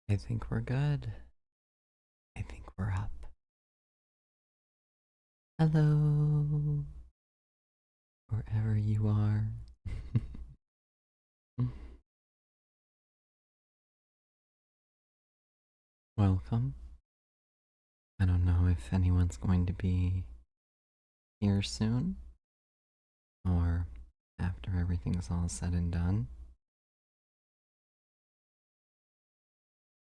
I think we're good. I think we're up. Hello, wherever you are. Welcome. I don't know if anyone's going to be here soon or after everything's all said and done.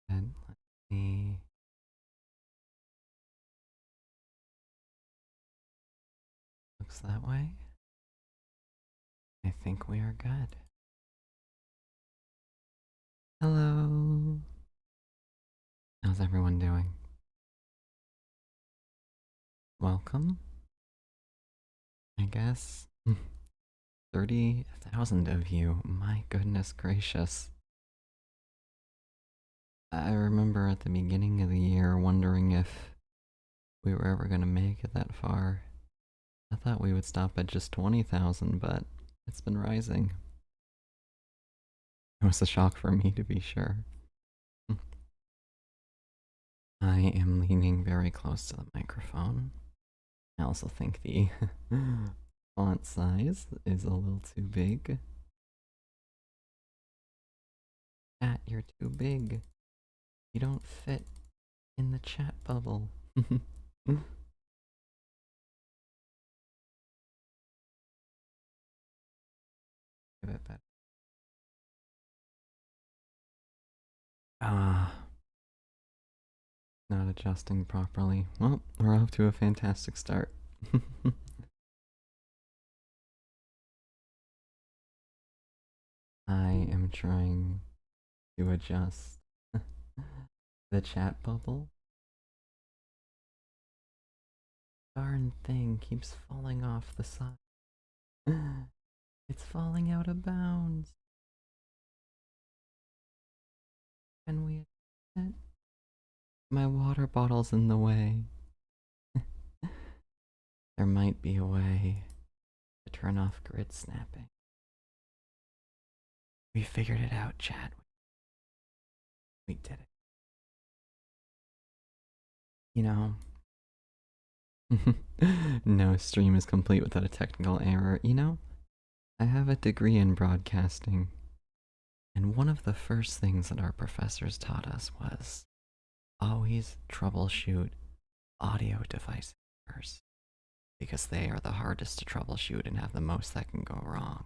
And let me. Looks that way. I think we are good. Hello. How's everyone doing? Welcome, I guess. 30,000 of you. My goodness gracious. I remember at the beginning of the year wondering if we were ever going to make it that far. I thought we would stop at just 20,000, but it's been rising. It was a shock for me, to be sure. I am leaning very close to the microphone. I also think the font size is a little too big. Chat, you're too big. You don't fit in the chat bubble. Give it back. Not adjusting properly. Well, we're off to a fantastic start. I am trying to adjust the chat bubble. Darn thing keeps falling off the side. It's falling out of bounds. Can we adjust it? My water bottle's in the way. There might be a way to turn off grid snapping. We figured it out, Chad. We did it. You know, no stream is complete without a technical error. You know, I have a degree in broadcasting, and one of the first things that our professors taught us was always troubleshoot audio devices first, because they are the hardest to troubleshoot and have the most that can go wrong.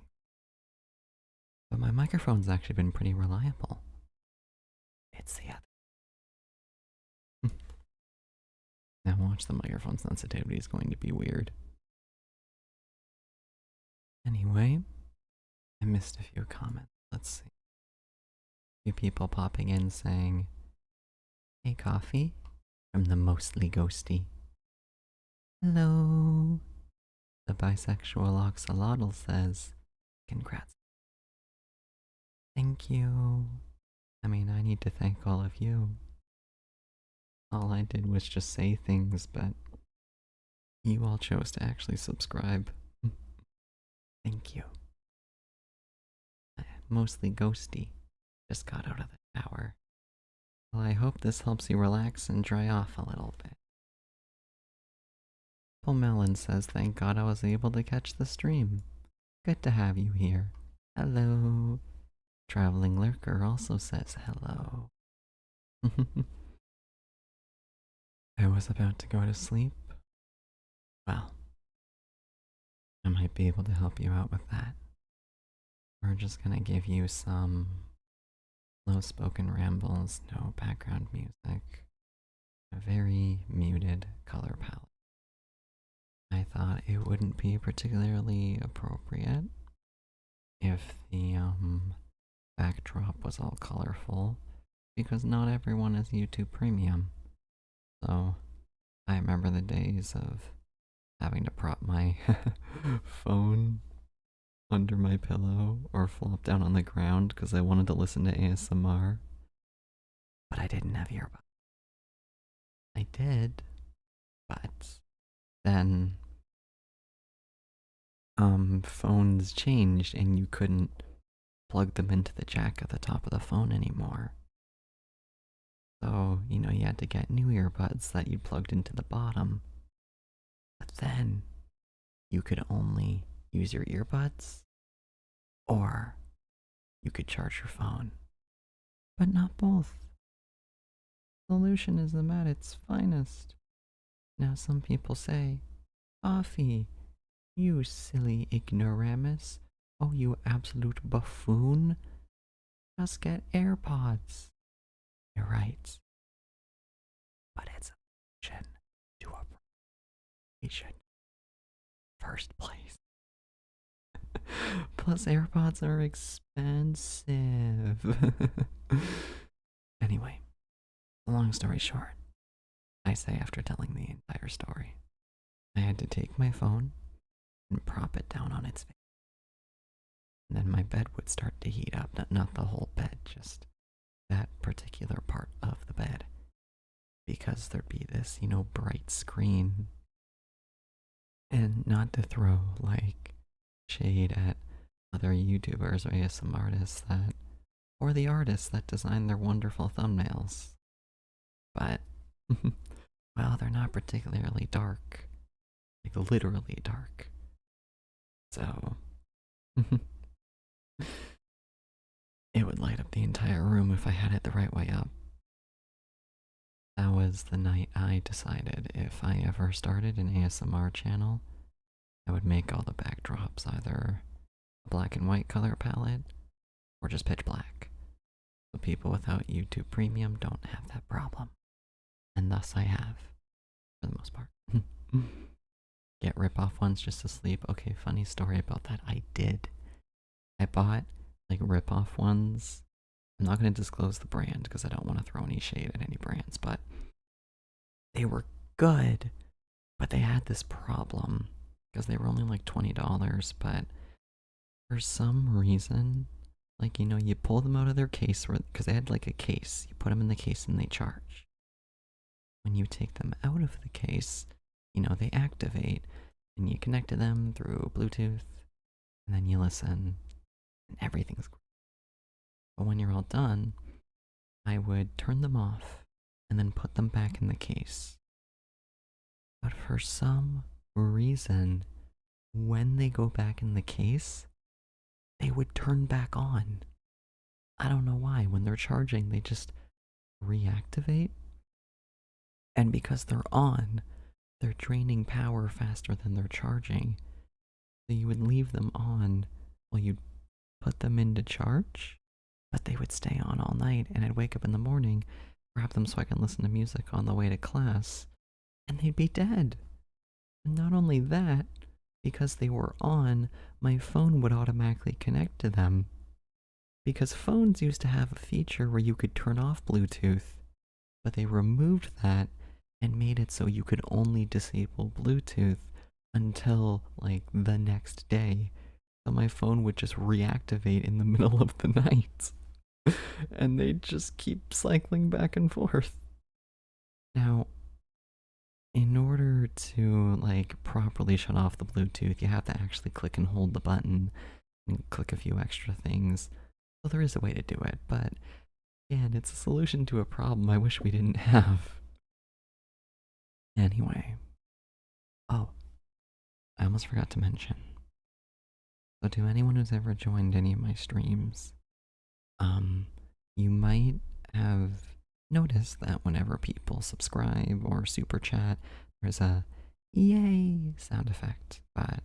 But my microphone's actually been pretty reliable. It's the other. Now watch, the microphone sensitivity is going to be weird. Anyway, I missed a few comments. Let's see. A few people popping in saying, "Hey, coffee," from the mostly ghosty. Hello. The bisexual oxalotl says, "Congrats." Thank you. I mean, I need to thank all of you. All I did was just say things, but you all chose to actually subscribe. Thank you. Mostly ghosty. Just got out of the shower. Well, I hope this helps you relax and dry off a little bit. Melon says, "Thank God I was able to catch the stream. Good to have you here." Hello. Traveling Lurker also says hello. I was about to go to sleep. Well, I might be able to help you out with that. We're just gonna give you some low-spoken rambles, no background music, a very muted color palette. I thought it wouldn't be particularly appropriate if the backdrop was all colorful, because not everyone is YouTube Premium. So I remember the days of having to prop my phone under my pillow or flop down on the ground because I wanted to listen to ASMR. But I didn't have earbuds. I did, but then phones changed and you couldn't plug them into the jack at the top of the phone anymore. So, you had to get new earbuds that you plugged into the bottom. But then you could only use your earbuds or you could charge your phone. But not both. Solutionism at its finest. Now, some people say, Coffee, you silly ignoramus. Oh, you absolute buffoon. Just get AirPods. You're right. But it's a solution to a problem. First place. Plus, AirPods are expensive. Anyway, long story short, I say after telling the entire story, I had to take my phone and prop it down on its face. And then my bed would start to heat up. Not the whole bed, just that particular part of the bed. Because there'd be this, bright screen. And not to throw, shade at other YouTubers or ASM artists or the artists that design their wonderful thumbnails. But, well, they're not particularly dark. Literally dark. So, it would light up the entire room if I had it the right way up. That was the night I decided if I ever started an ASMR channel, I would make all the backdrops either a black and white color palette or just pitch black. So people without YouTube Premium don't have that problem. And thus I have, for the most part. Get rip-off ones just to sleep. Okay, funny story about that. I did. I bought, rip-off ones. I'm not going to disclose the brand because I don't want to throw any shade at any brands, but they were good. But they had this problem because they were only $20, but for some reason, you pull them out of their case because they had a case. You put them in the case and they charge. When you take them out of the case, they activate and you connect to them through Bluetooth and then you listen and everything's great. But when you're all done, I would turn them off and then put them back in the case. But for some reason, when they go back in the case, they would turn back on. I don't know why. When they're charging, they just reactivate. And because they're on, they're draining power faster than they're charging. So you would leave them on while you'd put them into charge, but they would stay on all night, and I'd wake up in the morning, grab them so I can listen to music on the way to class, and they'd be dead. And not only that, because they were on, my phone would automatically connect to them. Because phones used to have a feature where you could turn off Bluetooth, but they removed that and made it so you could only disable Bluetooth until, the next day. So my phone would just reactivate in the middle of the night. And they'd just keep cycling back and forth. Now, in order to, properly shut off the Bluetooth, you have to actually click and hold the button and click a few extra things. So there is a way to do it, but, again, it's a solution to a problem I wish we didn't have. Anyway. Oh, I almost forgot to mention. So to anyone who's ever joined any of my streams, you might have noticed that whenever people subscribe or super chat, there's a yay sound effect, but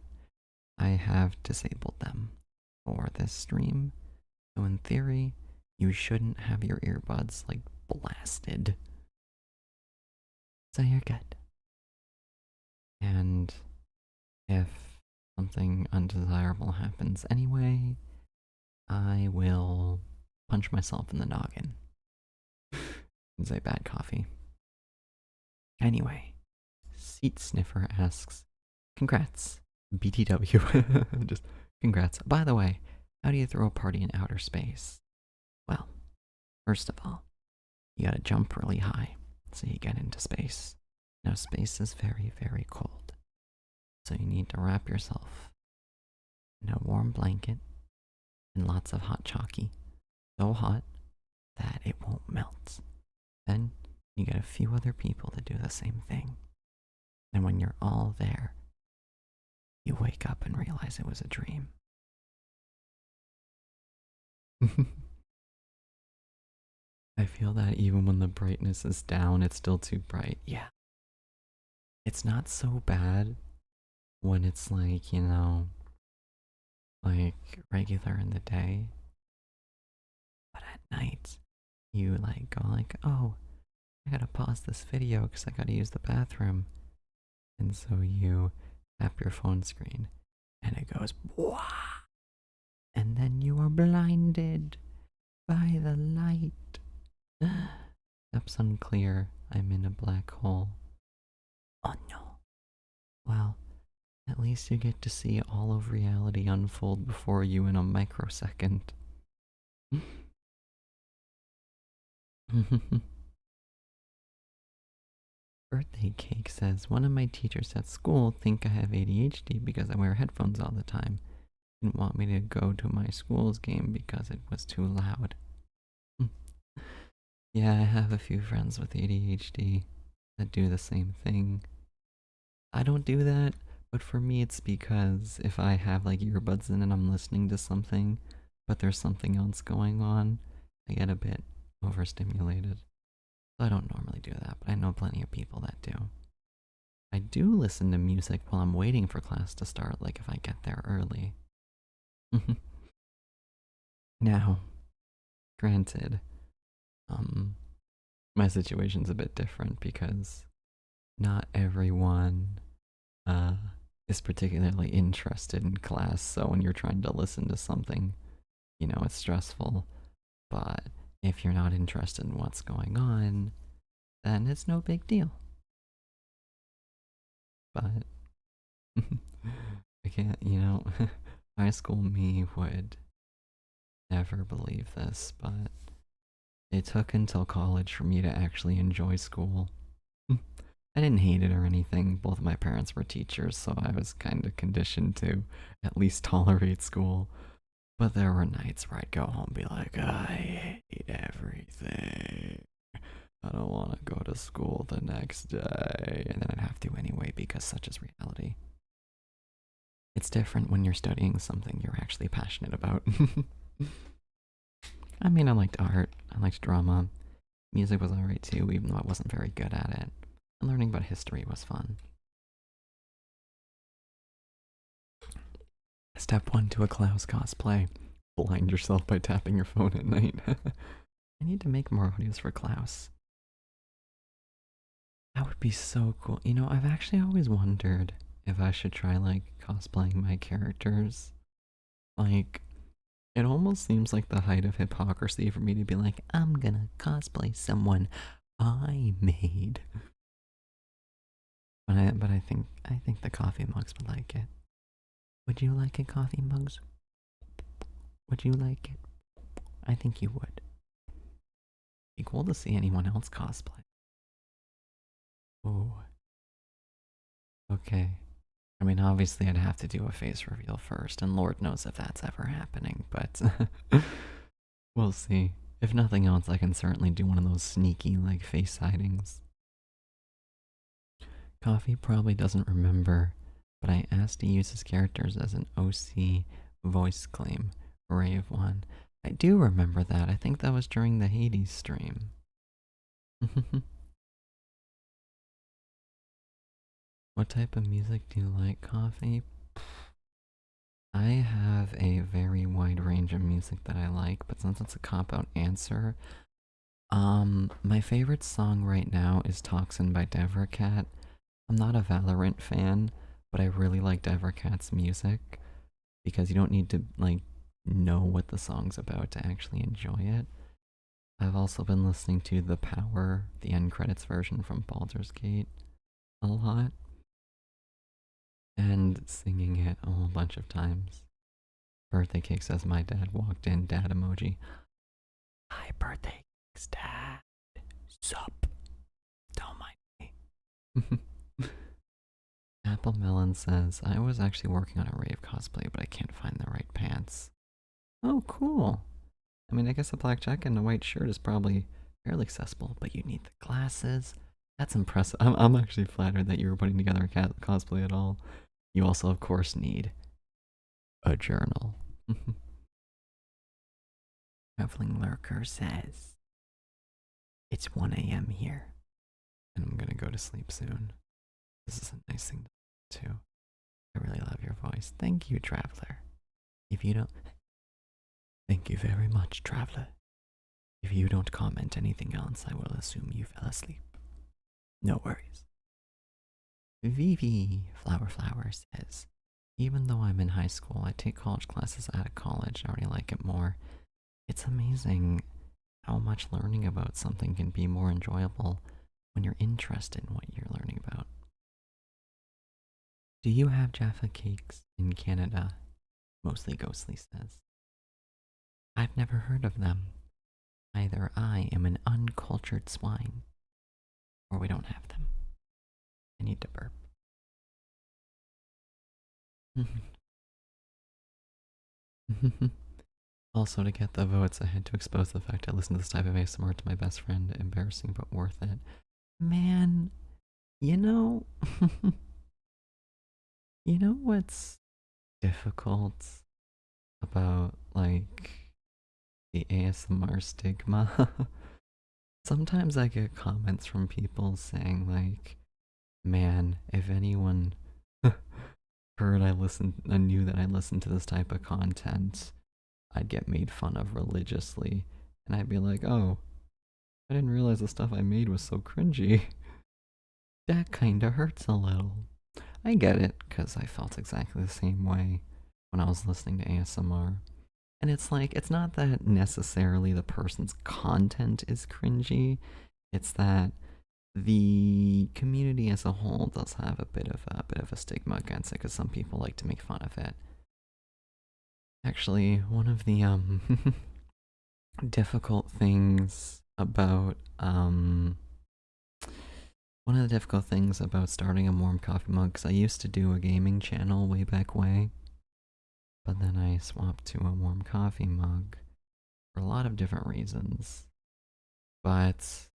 I have disabled them for this stream. So in theory, you shouldn't have your earbuds blasted. So you're good. And if something undesirable happens anyway, I will punch myself in the noggin and say bad coffee. Anyway, Seat Sniffer asks, congrats, BTW. Just congrats. By the way, how do you throw a party in outer space? Well, first of all, you gotta jump really high so you get into space. Now, space is very, very cold. So you need to wrap yourself in a warm blanket and lots of hot chalky. So hot that it won't melt. Then you get a few other people to do the same thing. And when you're all there, you wake up and realize it was a dream. I feel that even when the brightness is down, it's still too bright. Yeah. It's not so bad when it's like, like regular in the day. But at night, you like go like, oh, I gotta pause this video because I gotta use the bathroom. And so you tap your phone screen and it goes, wah! And then you are blinded by the light. Steps unclear. I'm in a black hole. Oh no. Well, at least you get to see all of reality unfold before you in a microsecond. Birthday cake says one of my teachers at school think I have ADHD because I wear headphones all the time. Didn't want me to go to my school's game because it was too loud. Yeah, I have a few friends with ADHD that do the same thing. I don't do that, but for me it's because if I have like earbuds in and I'm listening to something, but there's something else going on, I get a bit overstimulated. So I don't normally do that, but I know plenty of people that do. I do listen to music while I'm waiting for class to start, like if I get there early. Now, granted, my situation's a bit different because not everyone is particularly interested in class, so when you're trying to listen to something, it's stressful. But if you're not interested in what's going on, then it's no big deal. But I can't, high school me would never believe this, but it took until college for me to actually enjoy school. I didn't hate it or anything. Both of my parents were teachers, so I was kind of conditioned to at least tolerate school. But there were nights where I'd go home and be like, I hate everything. I don't want to go to school the next day. And then I'd have to anyway because such is reality. It's different when you're studying something you're actually passionate about. I mean, I liked art, I liked drama. Music was alright too, even though I wasn't very good at it. And learning about history was fun. Step 1 to a Klaus cosplay. Blind yourself by tapping your phone at night. I need to make more audios for Klaus. That would be so cool. I've actually always wondered if I should try, like, cosplaying my characters. Like, it almost seems like the height of hypocrisy for me to be like, I'm gonna cosplay someone I made. But I think the coffee mugs would like it. Would you like it, coffee mugs? Would you like it? I think you would. Be cool to see anyone else cosplay. Ooh. Okay. I mean, obviously I'd have to do a face reveal first, and Lord knows if that's ever happening, but we'll see. If nothing else, I can certainly do one of those sneaky, like, face hidings. Coffee probably doesn't remember, but I asked to use his characters as an OC voice claim, Array of One. I do remember that. I think that was during the Hades stream. What type of music do you like, Coffee? I have a very wide range of music that I like, but since it's a cop-out answer, my favorite song right now is Toxin by Devracat. I'm not a Valorant fan, but I really like Devrakat's music because you don't need to, like, know what the song's about to actually enjoy it. I've also been listening to The Power, the end credits version from Baldur's Gate, a lot, and singing it a whole bunch of times. Birthday cake says my dad walked in, dad emoji. Hi, birthday cake's dad. Sup? Don't mind me. Apple Melon says, I was actually working on a rave cosplay, but I can't find the right pants. Oh, cool. I mean, I guess a black jacket and a white shirt is probably fairly accessible, but you need the glasses. That's impressive. I'm actually flattered that you were putting together a cosplay at all. You also, of course, need a journal. Traveling Lurker says, it's 1 a.m. here, and I'm gonna go to sleep soon. This is a nice thing to do, too. I really love your voice. Thank you, Traveler. If you don't... Thank you very much, Traveler. If you don't comment anything else, I will assume you fell asleep. No worries. Vivi Flower says, even though I'm in high school, I take college classes out of college. I already like it more. It's amazing how much learning about something can be more enjoyable when you're interested in what you're learning about. Do you have Jaffa cakes in Canada? Mostly Ghostly says. I've never heard of them. Either I am an uncultured swine, or we don't have them. I need to burp. Also, to get the votes, I had to expose the fact I listened to this type of ASMR to my best friend. Embarrassing, but worth it. Man, you know... you know what's difficult about, like, the ASMR stigma? Sometimes I get comments from people saying, like, man, if anyone I knew that I listened to this type of content, I'd get made fun of religiously. And I'd be like, oh, I didn't realize the stuff I made was so cringy. That kinda hurts a little. I get it, because I felt exactly the same way when I was listening to ASMR. And it's like, it's not that necessarily the person's content is cringy, it's that the community as a whole does have a bit of a stigma against it, because some people like to make fun of it. Actually, one of the difficult things about starting a warm coffee mug, because I used to do a gaming channel way back way, but then I swapped to a warm coffee mug for a lot of different reasons. But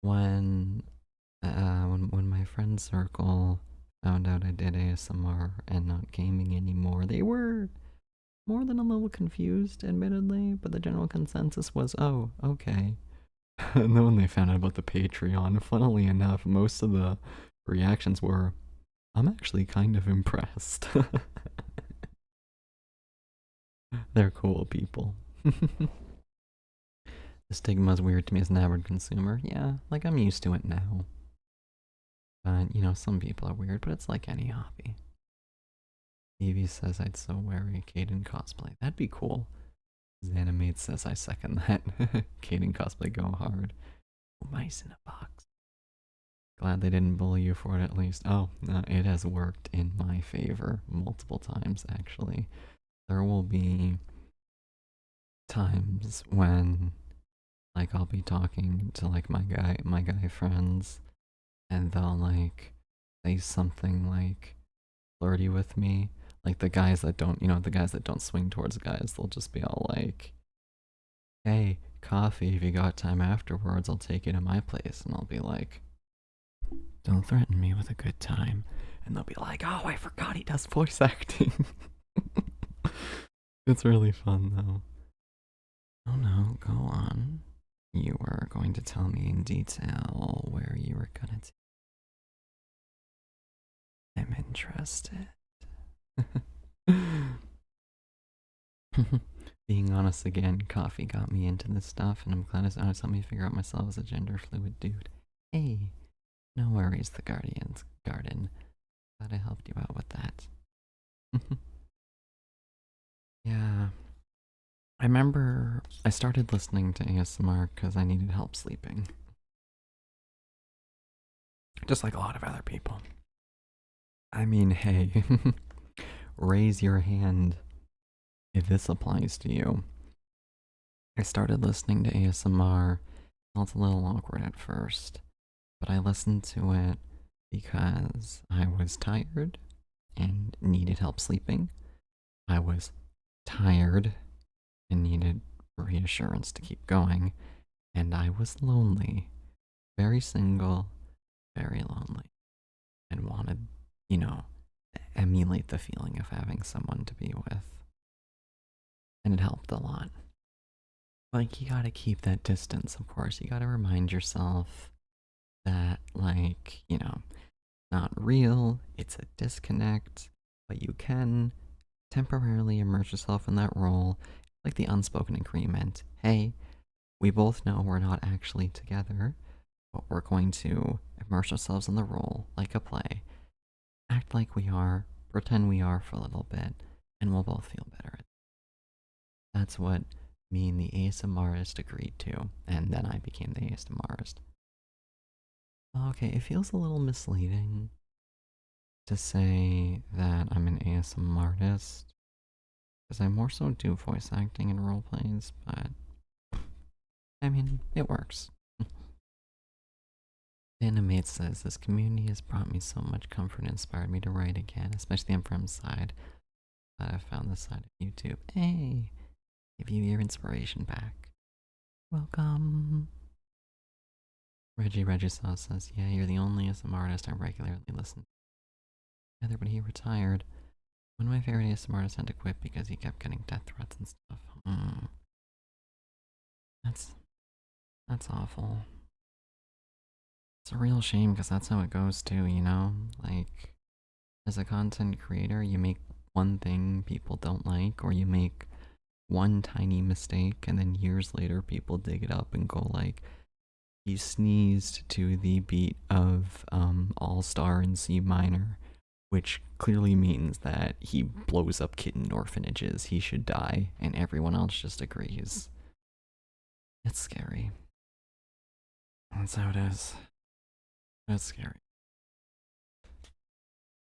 when my friend circle found out I did ASMR and not gaming anymore, they were more than a little confused, admittedly, but the general consensus was, oh, okay. And then when they found out about the Patreon, funnily enough, most of the reactions were, I'm actually kind of impressed. They're cool people. The stigma's weird to me as an average consumer. Yeah, like I'm used to it now. But, you know, some people are weird, but it's like any hobby. Evie says I'd so wear a Kaden cosplay. That'd be cool. Xanimate says I second that. Kaden cosplay go hard. Oh, mice in a box. Glad they didn't bully you for it at least. Oh, it has worked in my favor multiple times, actually. There will be times when, like, I'll be talking to, like, my guy friends, and they'll, like, say something, like, flirty with me. Like, the guys that don't swing towards guys, they'll just be all like, hey, coffee, if you got time afterwards, I'll take you to my place. And I'll be like, don't threaten me with a good time. And they'll be like, oh, I forgot he does voice acting. It's really fun, though. Oh no, go on. You were going to tell me in detail where you were gonna take. I'm interested. Being honest again, coffee got me into this stuff, and I'm glad it's helped me figure out myself as a gender fluid dude. Hey, no worries, the Guardian's Garden. Glad I helped you out with that. Yeah. I remember I started listening to ASMR because I needed help sleeping. Just like a lot of other people. I mean, hey, raise your hand if this applies to you. I started listening to ASMR. Felt a little awkward at first, but I listened to it because I was tired and needed help sleeping. I was tired and needed reassurance to keep going. And I was lonely, very single, very lonely, and wanted, you know, to emulate the feeling of having someone to be with. And it helped a lot. Like, you gotta keep that distance, of course. You gotta remind yourself that, like, not real, it's a disconnect, but you can temporarily immerse yourself in that role, like the unspoken agreement. Hey, we both know we're not actually together, but we're going to immerse ourselves in the role like a play. Act like we are, pretend we are for a little bit, and we'll both feel better. That's what me and the ASMRist agreed to, and then I became the ASMRist. Okay, it feels a little misleading to say that I'm an ASMR artist, because I more so do voice acting and role plays, but I mean, it works. Animate says, this community has brought me so much comfort and inspired me to write again, especially on Prim's side. Glad I found this side of YouTube. Hey, give you your inspiration back. Welcome. Reggie Sauce says, yeah, you're the only ASMR artist I regularly listen to. But he retired. One of my favorite ASMR artists had to quit because he kept getting death threats and stuff. That's awful. It's a real shame because that's how it goes too, Like, as a content creator, you make one thing people don't like, or you make one tiny mistake, and then years later people dig it up and go like, he sneezed to the beat of All Star in C minor, which clearly means that he blows up kitten orphanages, he should die, and everyone else just agrees. It's scary. That's how it is. That's scary.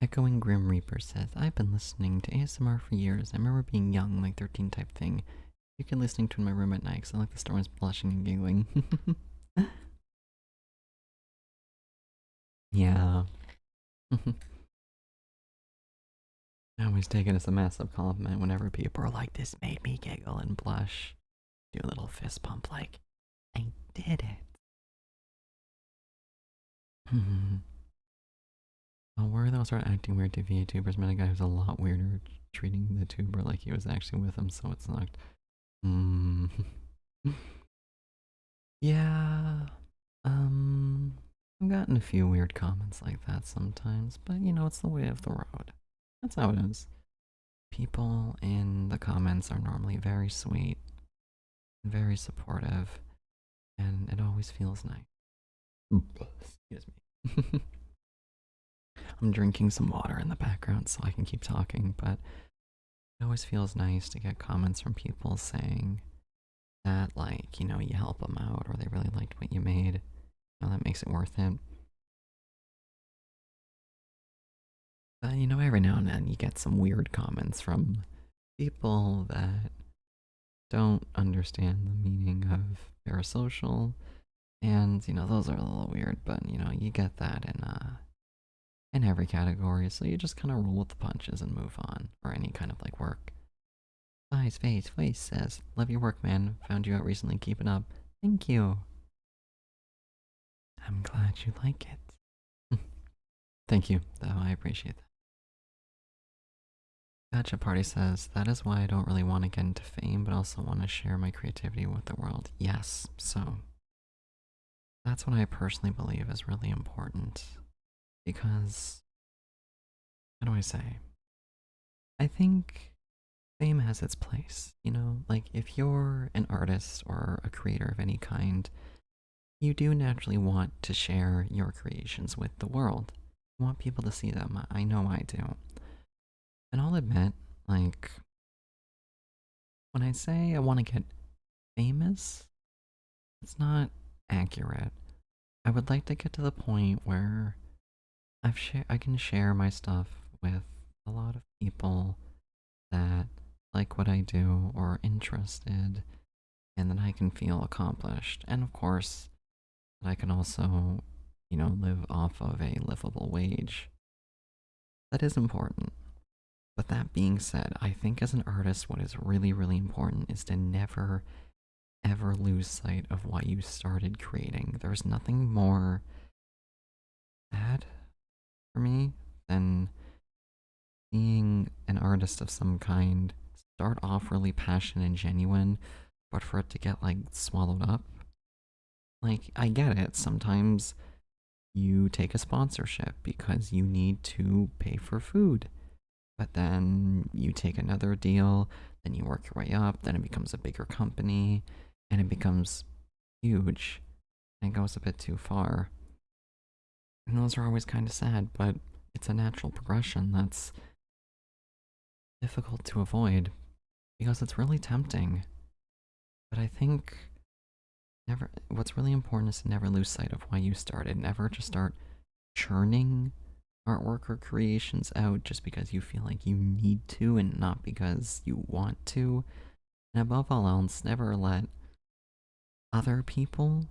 Echoing Grim Reaper says, I've been listening to ASMR for years. I remember being young, like 13 type thing. You can listening to in my room at night because I like the storms blushing and giggling. Yeah. I always take it as a massive compliment whenever people are like, this made me giggle and blush. Do a little fist pump like, I did it. Well, where they'll start acting weird to VTubers, met a guy who's a lot weirder, treating the tuber like he was actually with him, so it's not. Yeah. I've gotten a few weird comments like that sometimes, but it's the way of the road. That's how it is. People in the comments are normally very sweet, very supportive, and it always feels nice. Excuse me. I'm drinking some water in the background so I can keep talking, but it always feels nice to get comments from people saying that, like, you help them out, or they really liked what you made. That makes it worth it. But, every now and then you get some weird comments from people that don't understand the meaning of parasocial, and, those are a little weird, but, you get that in every category, so you just kind of roll with the punches and move on, or any kind of, like, work. Face says, love your work, man. Found you out recently. Keep it up. Thank you. I'm glad you like it. Thank you, though. I appreciate that. Gotcha Party says, that is why I don't really want to get into fame, but also want to share my creativity with the world. Yes, so that's what I personally believe is really important. Because, how do I say? I think fame has its place, Like, if you're an artist or a creator of any kind, you do naturally want to share your creations with the world. You want people to see them. I know I do. And I'll admit, like, when I say I want to get famous, it's not accurate. I would like to get to the point where I can share my stuff with a lot of people that like what I do or are interested, and that I can feel accomplished. And of course, that I can also, live off of a livable wage. That is important. But that being said, I think as an artist, what is really, really important is to never ever lose sight of why you started creating. There's nothing more sad for me than seeing an artist of some kind start off really passionate and genuine, but for it to get like swallowed up. Like, I get it. Sometimes you take a sponsorship because you need to pay for food, but then you take another deal, then you work your way up, then it becomes a bigger company, and it becomes huge, and it goes a bit too far. And those are always kind of sad, but it's a natural progression that's difficult to avoid because it's really tempting. But I think never what's really important is to never lose sight of why you started. Never just start churning artwork or creations out just because you feel like you need to and not because you want to. And above all else, never let other people,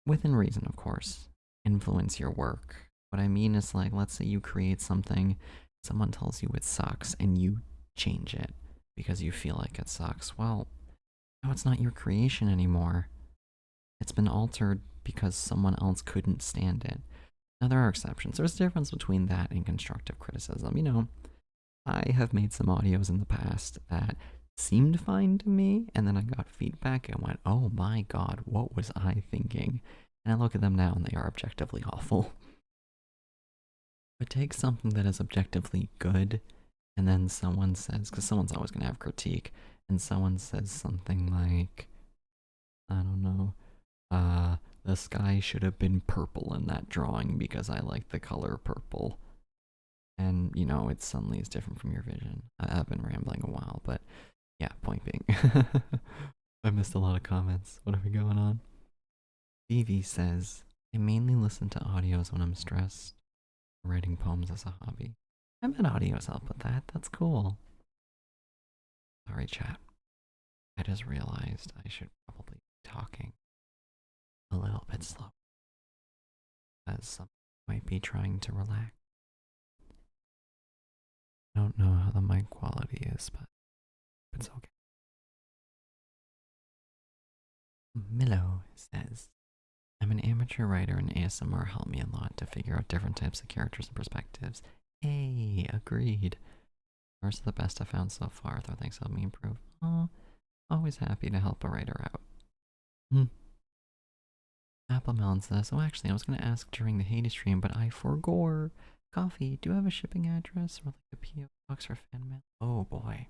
within reason of course, influence your work. What I mean is, like, let's say you create something, someone tells you it sucks, and you change it because you feel like it sucks. Well, now it's not your creation anymore. It's been altered because someone else couldn't stand it. Now, there are exceptions. There's a difference between that and constructive criticism. You know, I have made some audios in the past that seemed fine to me, and then I got feedback and went, oh my god, what was I thinking? And I look at them now and they are objectively awful. But take something that is objectively good, and then someone says, because someone's always going to have critique, and someone says something like, I don't know, the sky should have been purple in that drawing because I like the color purple. And, you know, it suddenly is different from your vision. I've been rambling a while, but yeah, point being. I missed a lot of comments. What are we going on? Vivi says, I mainly listen to audios when I'm stressed. Writing poems as a hobby. I bet audios help with that. That's cool. Sorry, chat. I just realized I should probably be talking a little bit slow, as some might be trying to relax. I don't know how the mic quality is, but it's okay. Milo says, I'm an amateur writer and ASMR helped me a lot to figure out different types of characters and perspectives. Hey, agreed. Yours are the best I've found so far, though thanks helped me improve. Oh, always happy to help a writer out. Apple Melon says, oh actually I was going to ask during the Hades stream, but I forgore. Coffee, do you have a shipping address or like a P.O. box or fan mail? Oh boy.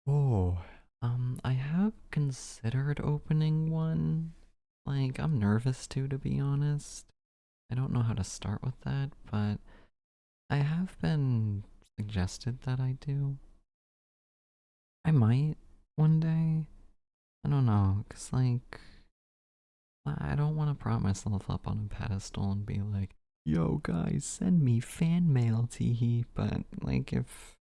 Oh, I have considered opening one. Like, I'm nervous to be honest. I don't know how to start with that, but I have been suggested that I do. I might one day. I don't know, cause like, I don't want to prop myself up on a pedestal and be like, yo guys, send me fan mail, teehee. But like, if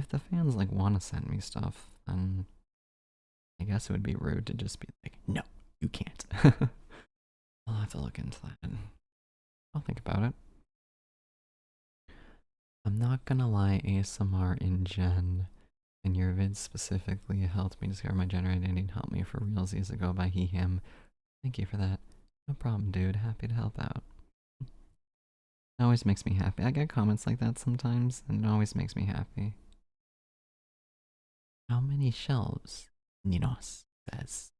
the fans like want to send me stuff, then I guess it would be rude to just be like, no, you can't. I'll have to look into that. I'll think about it. I'm not gonna lie, ASMR in Gen, and your vids specifically helped me discover my gender identity and helped me for reals years ago by he, him. Thank you for that. No problem, dude. Happy to help out. It always makes me happy. I get comments like that sometimes, and it always makes me happy. How many shelves? Ninos says.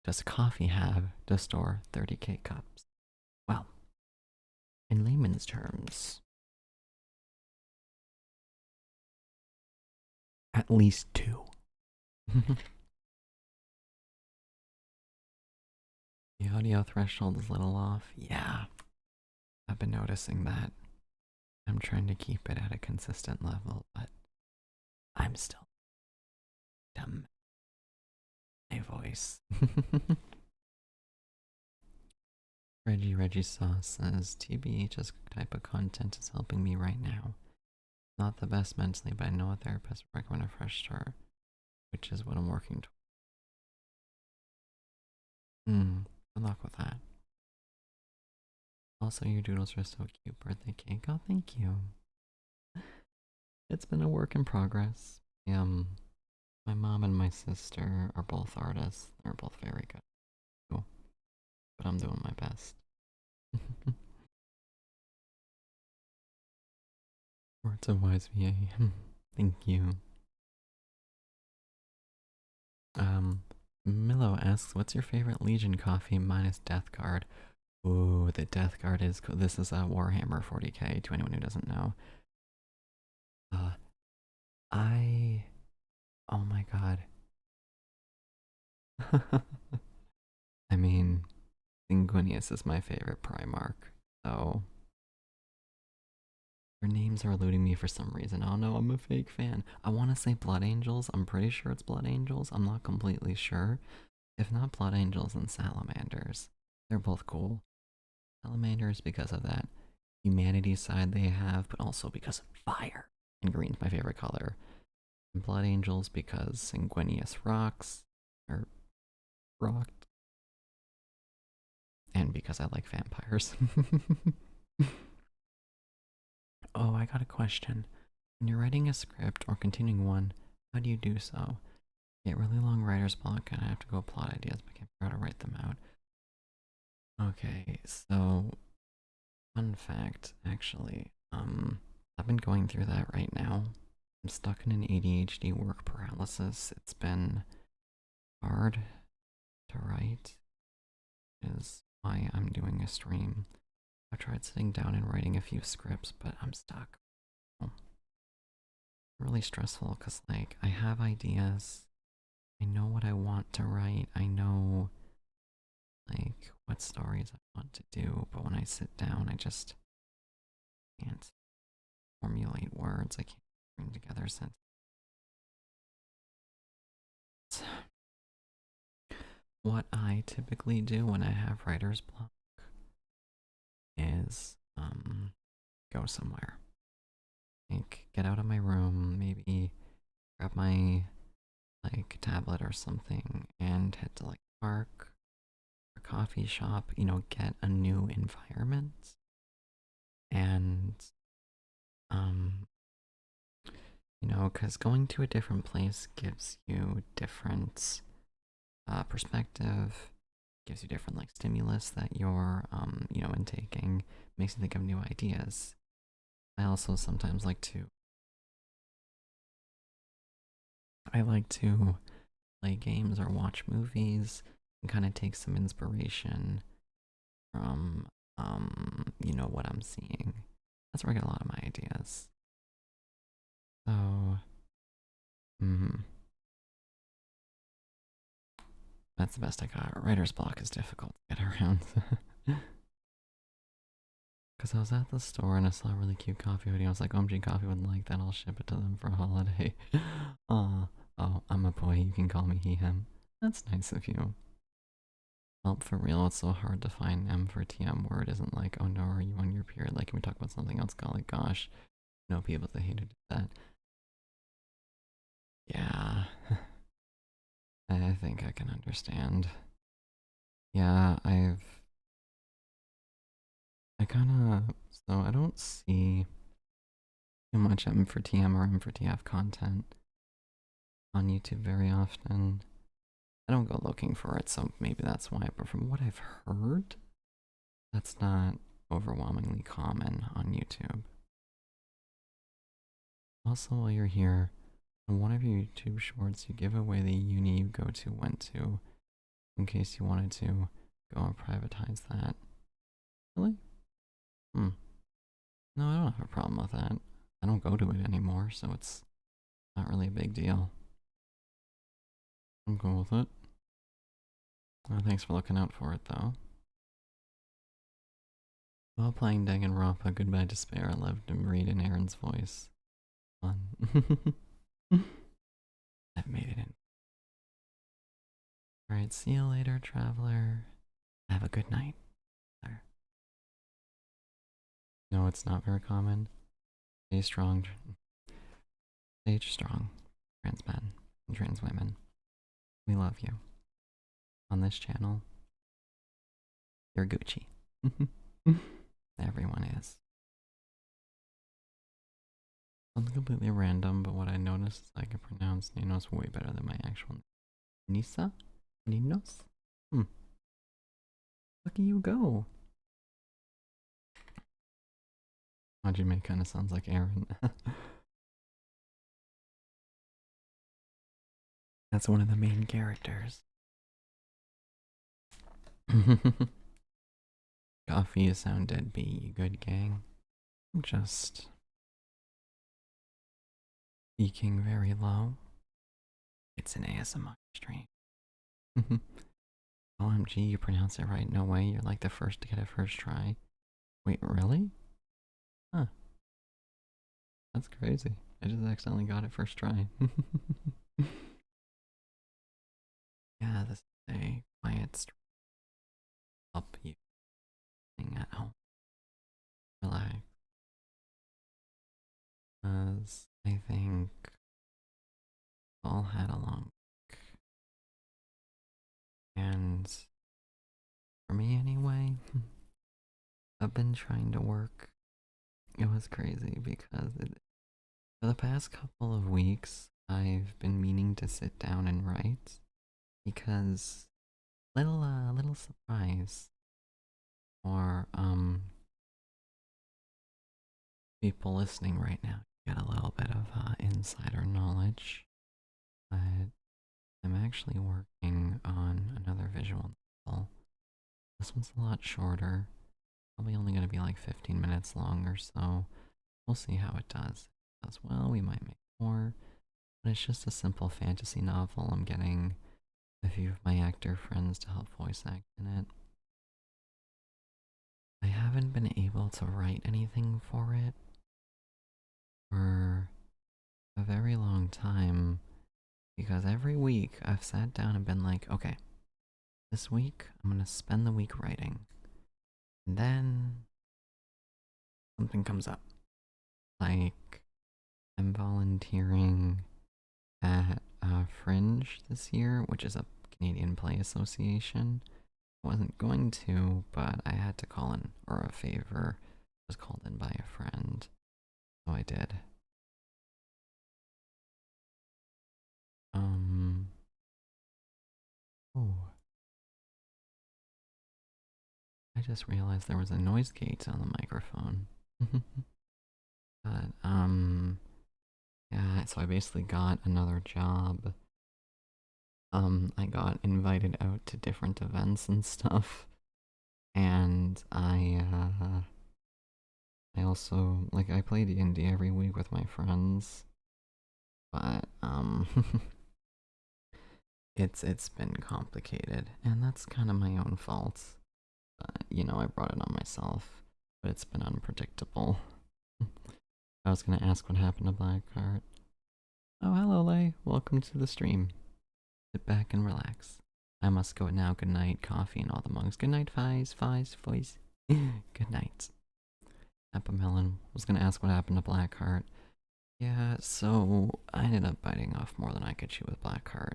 Does coffee have to store 30k cups? Well, in layman's terms, at least 2. The audio threshold is a little off. Yeah, I've been noticing that. I'm trying to keep it at a consistent level, but I'm still dumb. My voice. Reggie Sauce says, TBH's type of content is helping me right now. Not the best mentally, but I know a therapist would recommend a fresh start, which is what I'm working toward. Good luck with that. Also, your doodles are so cute. Birthday cake. Oh, thank you. It's been a work in progress. My mom and my sister are both artists. They're both very good. Cool. But I'm doing my best. Words of wise VA. Thank you. Milo asks, what's your favorite Legion coffee minus Death Guard? Ooh, the Death Guard is cool. This is a Warhammer 40k, to anyone who doesn't know. Uh, oh my god. I mean, Sanguinius is my favorite Primarch, so their names are eluding me for some reason. Oh no, I'm a fake fan. I want to say Blood Angels. I'm pretty sure it's Blood Angels. I'm not completely sure. If not Blood Angels, then Salamanders. They're both cool. Salamanders because of that humanity side they have, but also because of fire. And green's my favorite color. And Blood Angels because Sanguinius rocks, or rocked. And because I like vampires. Oh, I got a question. When you're writing a script or continuing one, how do you do so? Get really long writer's block and I have to go plot ideas, but I can't figure out how to write them out. Okay, so fun fact, actually, I've been going through that right now. I'm stuck in an ADHD work paralysis. It's been hard to write, is why I'm doing a stream. I tried sitting down and writing a few scripts, but I'm stuck. Really stressful because, like, I have ideas. I know what I want to write. I know, like, what stories I want to do, but when I sit down, I just can't formulate words. I can't bring together sentences. What I typically do when I have writer's block is go somewhere. Like, get out of my room, maybe grab my, like, tablet or something and head to, like, a park or coffee shop, you know, get a new environment. And, you know, because going to a different place gives you different perspective, gives you different, like, stimulus that you're, you know, intaking, makes you think of new ideas. I also sometimes like to play games or watch movies and kind of take some inspiration from, you know, what I'm seeing. That's where I get a lot of my ideas. So, that's the best I got. Writer's block is difficult to get around. Because I was at the store and I saw a really cute coffee hoodie. I was like, OMG Coffee would like that. I'll ship it to them for a holiday. Oh, I'm a boy. You can call me he, him. That's nice of you. Help for real. It's so hard to find M for TM word isn't like, oh no, are you on your period? Like, can we talk about something else? Golly gosh. No people that hate to do that. Yeah. I think I can understand. Yeah, I kinda, so I don't see too much M for TM or M for TF content on YouTube very often. I don't go looking for it, so maybe that's why, but from what I've heard, that's not overwhelmingly common on YouTube. Also, while you're here, in one of your YouTube shorts, you give away the uni you go to, went to, in case you wanted to go and privatize that. Really? No, I don't have a problem with that. I don't go to it anymore, so it's not really a big deal. I'm cool with it. Thanks for looking out for it, though. While playing Danganronpa, Goodbye Despair, I loved to read in Aaron's voice. Fun. I've made it in. Alright, see you later, traveler. Have a good night. No, it's not very common. Stay strong. Stay strong, trans men and trans women. We love you. On this channel, you're Gucci. Everyone is. Something completely random, but what I noticed is I can pronounce Ninos way better than my actual name. Nisa? Ninos? Hmm. Look at you go. Hajime kind of sounds like Aaron. That's one of the main characters. Coffee, you sound deadbeat, you good gang. I'm just speaking very low. It's an ASMR stream. OMG, you pronounce it right. No way, you're like the first to get it first try. Wait, really? Huh. That's crazy. I just accidentally got it first try. Yeah, this is a quiet stream. Help you sing at home. Relax. Because I think all had a long week. And for me anyway, I've been trying to work. It was crazy because for the past couple of weeks, I've been meaning to sit down and write because little surprise for people listening right now. Get a little bit of insider knowledge, but I'm actually working on another visual novel. This one's a lot shorter, probably only going to be like 15 minutes long or so. We'll see how it does. If it does well, we might make more, but it's just a simple fantasy novel. I'm getting a few of my actor friends to help voice act in it. I haven't been able to write anything for it for a very long time because every week I've sat down and been like, okay, this week I'm gonna spend the week writing. And then something comes up. Like, I'm volunteering at Fringe this year, which is a Canadian Play Association. I wasn't going to, but I had to call in, or a favor was called in by a friend. So I did. Oh. I just realized there was a noise gate on the microphone. But, yeah, so I basically got another job. I got invited out to different events and stuff. And I also, like, I play D&D every week with my friends. But, it's been complicated. And that's kind of my own fault. You know, I brought it on myself. But it's been unpredictable. I was gonna ask what happened to Blackheart. Oh, hello, Lay. Welcome to the stream. Sit back and relax. I must go now. Good night, coffee and all the mugs. Good night, Fies. Good night. Melon was gonna ask what happened to Blackheart. Yeah, so I ended up biting off more than I could chew with Blackheart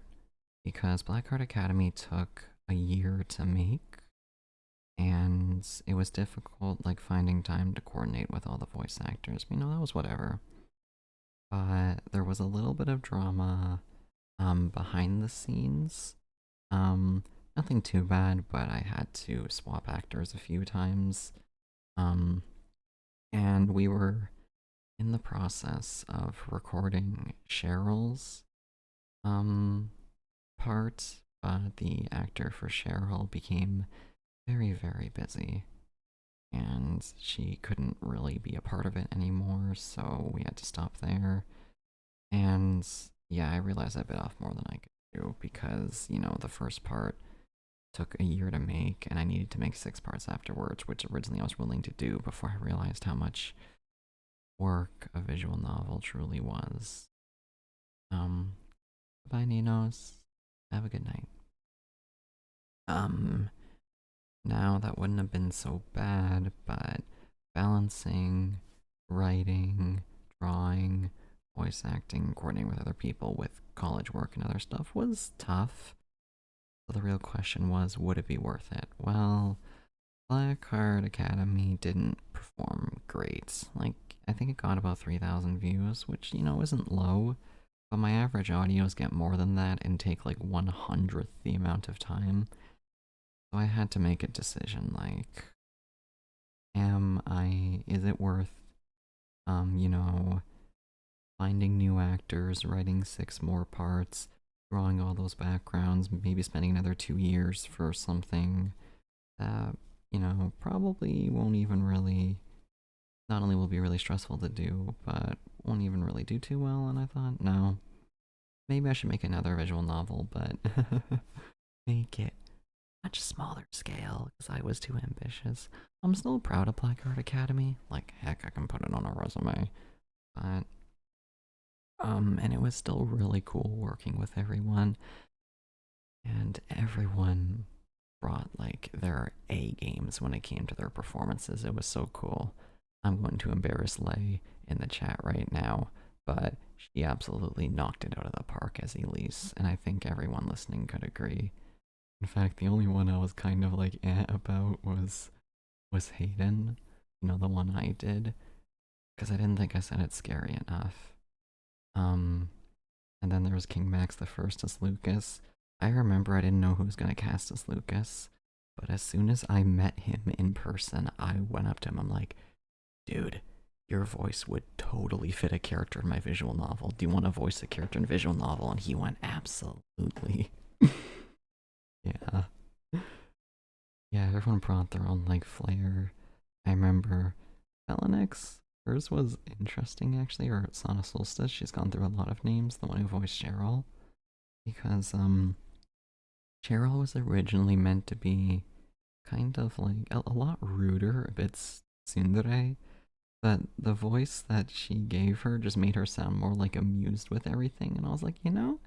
because Blackheart Academy took a year to make, and it was difficult, like finding time to coordinate with all the voice actors. You know, that was whatever. But there was a little bit of drama behind the scenes. Nothing too bad, but I had to swap actors a few times. And we were in the process of recording Cheryl's part, but the actor for Cheryl became very busy, and she couldn't really be a part of it anymore, so we had to stop there. And yeah, I realized I bit off more than I could do because, you know, the first part took a year to make, and I needed to make 6 parts afterwards, which originally I was willing to do before I realized how much work a visual novel truly was. Bye, Ninos. Have a good night. Now that wouldn't have been so bad, but balancing writing, drawing, voice acting, coordinating with other people with college work and other stuff was tough. So the real question was, would it be worth it? Well, Blackheart Academy didn't perform great. Like, I think it got about 3,000 views, which, you know, isn't low. But my average audios get more than that and take like 1/100th the amount of time. So I had to make a decision, like, is it worth, you know, finding new actors, writing 6 more parts, drawing all those backgrounds, maybe spending another 2 years for something that, you know, probably won't even really, not only will be really stressful to do, but won't even really do too well. And I thought, no, maybe I should make another visual novel, but make it much smaller scale because I was too ambitious. I'm still proud of Blackheart Academy. Like, heck, I can put it on a resume. But, and it was still really cool working with everyone. And everyone brought, like, their A games when it came to their performances. It was so cool. I'm going to embarrass Lay in the chat right now, but she absolutely knocked it out of the park as Elise, and I think everyone listening could agree. In fact, the only one I was kind of like about was Hayden, you know, the one I did, because I didn't think I said it scary enough. And then there was King Max the First as Lucas. I remember I didn't know who was gonna cast as Lucas, but as soon as I met him in person, I went up to him. I'm like, dude, your voice would totally fit a character in my visual novel. Do you want to voice a character in a visual novel? And he went, absolutely. Yeah. Yeah, everyone brought their own, like, flair. I remember Elenex, hers was interesting, actually, or Sana Solstice. She's gone through a lot of names, the one who voiced Cheryl. Because, Cheryl was originally meant to be kind of, like, a lot ruder, a bit tsundere. But the voice that she gave her just made her sound more, like, amused with everything. And I was like, you know,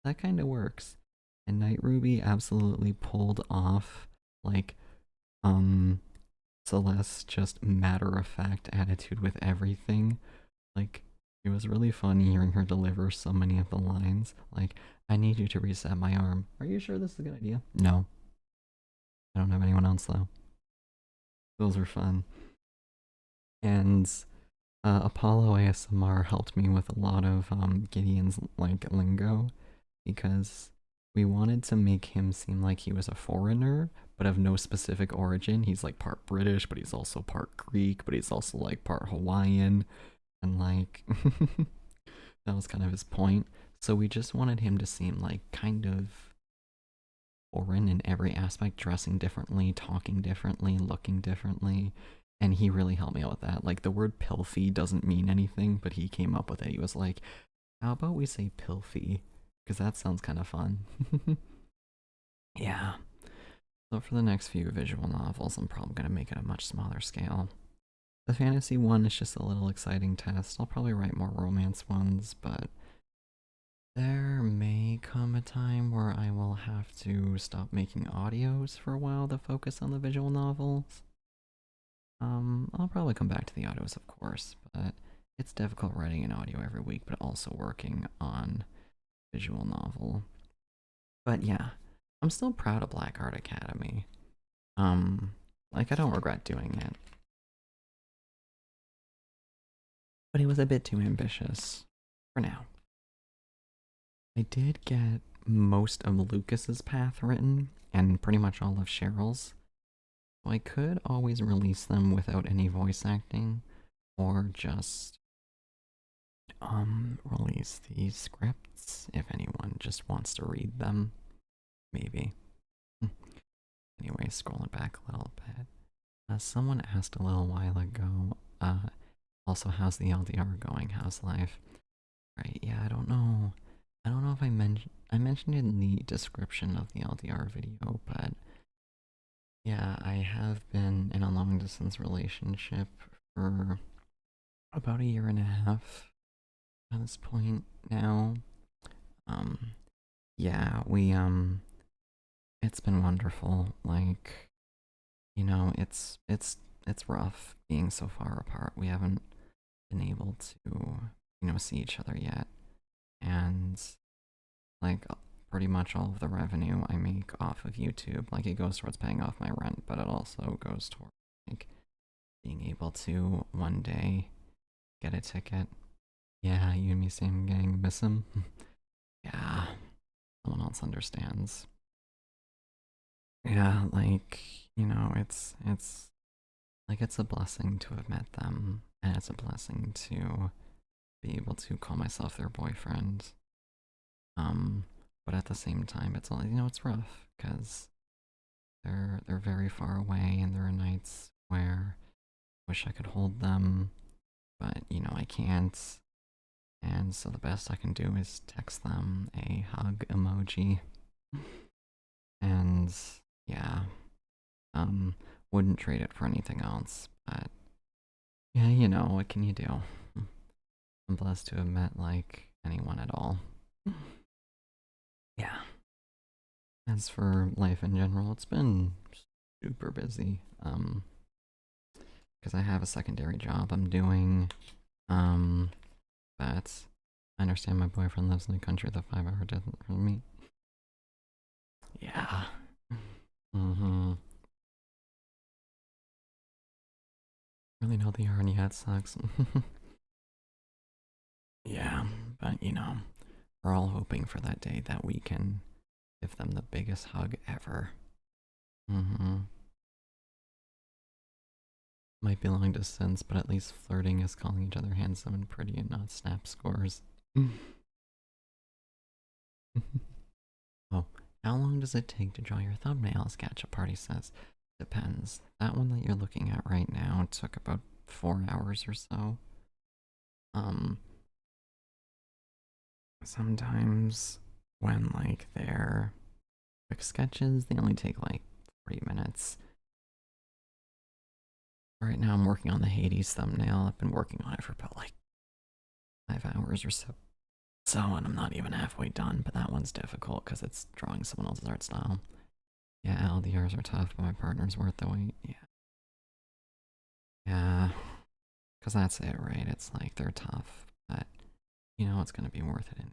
that kind of works. And Night Ruby absolutely pulled off, like, Celeste's just matter-of-fact attitude with everything. Like, it was really fun hearing her deliver so many of the lines. Like, I need you to reset my arm. Are you sure this is a good idea? No. I don't have anyone else, though. Those were fun. And Apollo ASMR helped me with a lot of Gideon's, like, lingo, because we wanted to make him seem like he was a foreigner, but of no specific origin. He's like part British, but he's also part Greek, but he's also like part Hawaiian, and like that was kind of his point. So we just wanted him to seem like kind of foreign in every aspect, dressing differently, talking differently, looking differently. And he really helped me out with that. Like, the word pilfy doesn't mean anything, but he came up with it. He was like, how about we say pilfy? Because that sounds kind of fun. Yeah. So for the next few visual novels, I'm probably going to make it a much smaller scale. The fantasy one is just a little exciting test. I'll probably write more romance ones, but there may come a time where I will have to stop making audios for a while to focus on the visual novels. I'll probably come back to the audios, of course, but it's difficult writing an audio every week, but also working on visual novel. But yeah, I'm still proud of Blackheart Academy. Like, I don't regret doing it. But it was a bit too ambitious for now. I did get most of Lucas's path written, and pretty much all of Cheryl's. So I could always release them without any voice acting, or just release these scripts if anyone just wants to read them. Maybe. Anyway, scrolling back a little bit. Someone asked a little while ago, also, how's the LDR going? How's life? Right, yeah, I don't know. I don't know if I mentioned it in the description of the LDR video, but yeah, I have been in a long distance relationship for about 1.5 years at this point now. Yeah, it's been wonderful. Like, you know, it's rough being so far apart. We haven't been able to, you know, see each other yet. And like, pretty much all of the revenue I make off of YouTube. Like, it goes towards paying off my rent, but it also goes towards, like, being able to one day get a ticket. Yeah, you and me, same gang, miss him? Yeah, no one else understands. Yeah, like, it's like, it's a blessing to have met them, and it's a blessing to be able to call myself their boyfriend. Um, but at the same time, it's only, it's rough because they're very far away, and there are nights where I wish I could hold them, but I can't. And so the best I can do is text them a hug emoji. And yeah, wouldn't trade it for anything else. But yeah, what can you do? I'm blessed to have met like anyone at all. Yeah. As for life in general, it's been super busy. Because I have a secondary job I'm doing. But I understand my boyfriend lives in a country that 5 hour difference from me. Yeah. Mm-hmm. Really know the irony, that sucks. Yeah, but we're all hoping for that day that we can give them the biggest hug ever. Mm-hmm. Might be long distance, but at least flirting is calling each other handsome and pretty and not snap scores. Oh, how long does it take to draw your thumbnails? Catch a party says. Depends. That one that you're looking at right now took about 4 hours or so. Sometimes when like they're quick sketches, they only take like 40 minutes. Right now I'm working on the Hades thumbnail. I've been working on it for about like 5 hours or so. And I'm not even halfway done, but that one's difficult because it's drawing someone else's art style. Yeah, LDRs are tough, but my partner's worth the wait. Yeah. Yeah. Because that's it, right? It's like they're tough, but it's going to be worth it.